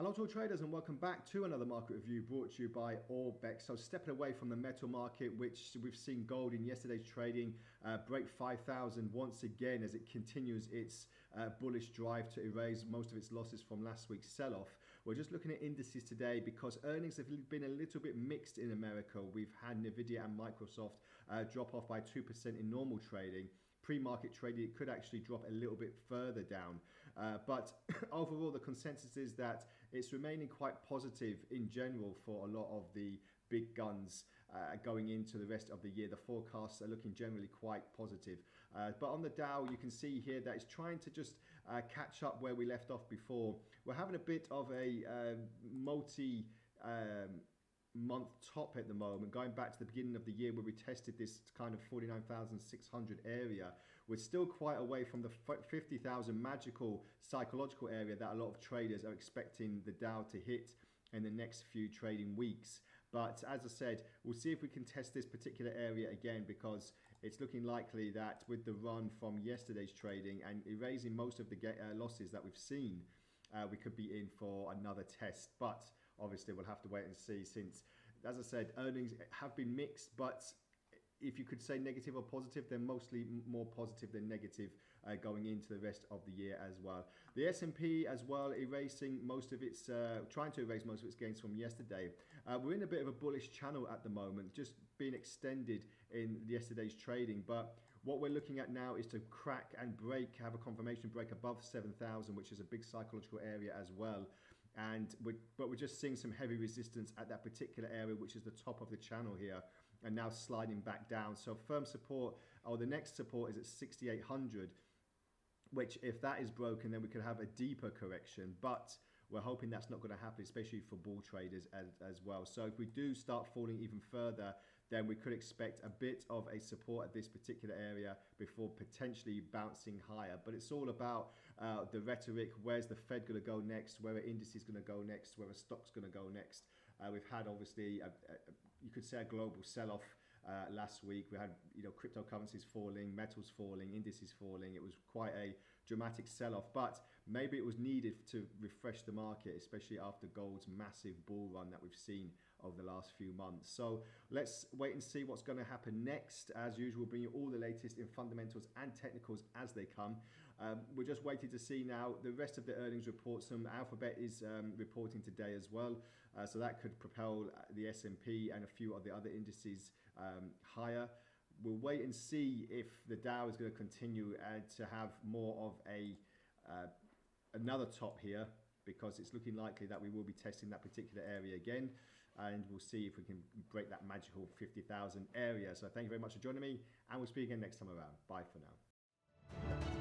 Hello to all traders and welcome back to another market review brought to you by Orbex. So stepping away from the metal market, which we've seen gold in yesterday's trading break 5,000 once again as it continues its bullish drive to erase most of its losses from last week's sell-off. We're just looking at indices today because earnings have been a little bit mixed in America. We've had Nvidia and Microsoft drop off by 2% in normal trading. Pre-market trading, it could actually drop a little bit further down. But overall, the consensus is that it's remaining quite positive in general for a lot of the big guns going into the rest of the year. The forecasts are looking generally quite positive. But on the Dow, you can see here that it's trying to just catch up where we left off before. We're having a bit of a month top at the moment, going back to the beginning of the year where we tested this kind of 49,600 area. We're still quite away from the 50,000 magical psychological area that a lot of traders are expecting the Dow to hit in the next few trading weeks. But as I said, we'll see if we can test this particular area again, because it's looking likely that with the run from yesterday's trading and erasing most of the losses that we've seen, we could be in for another test. But obviously we'll have to wait and see, since, as I said, earnings have been mixed, but if you could say negative or positive, they're mostly more positive than negative going into the rest of the year as well. The S&P as well, erasing most of its, trying to erase most of its gains from yesterday. We're in a bit of a bullish channel at the moment, just being extended in yesterday's trading. But what we're looking at now is to crack and break, have a confirmation break above 7,000, which is a big psychological area as well. But we're just seeing some heavy resistance at that particular area, which is the top of the channel here, and now sliding back down. So firm support, or the next support, is at 6,800, which if that is broken, then we could have a deeper correction. But we're hoping that's not going to happen, especially for bull traders as well. So if we do start falling even further, then we could expect a bit of a support at this particular area before potentially bouncing higher. But it's all about the rhetoric. Where's the Fed going to go next? Where are indices going to go next? Where are stocks going to go next? We've had, obviously, you could say, a global sell-off last week. We had, cryptocurrencies falling, metals falling, indices falling. It was quite a dramatic sell-off, but maybe it was needed to refresh the market, especially after gold's massive bull run that we've seen over the last few months. So let's wait and see what's going to happen next. As usual, bring you all the latest in fundamentals and technicals as they come. We're just waiting to see now the rest of the earnings report. Some Alphabet is reporting today as well, so that could propel the S&P and a few of the other indices higher. We'll wait and see if the Dow is going to continue to have more of a another top here, because it's looking likely that we will be testing that particular area again, and we'll see if we can break that magical 50,000 area. So thank you very much for joining me, and we'll speak again next time around. Bye for now.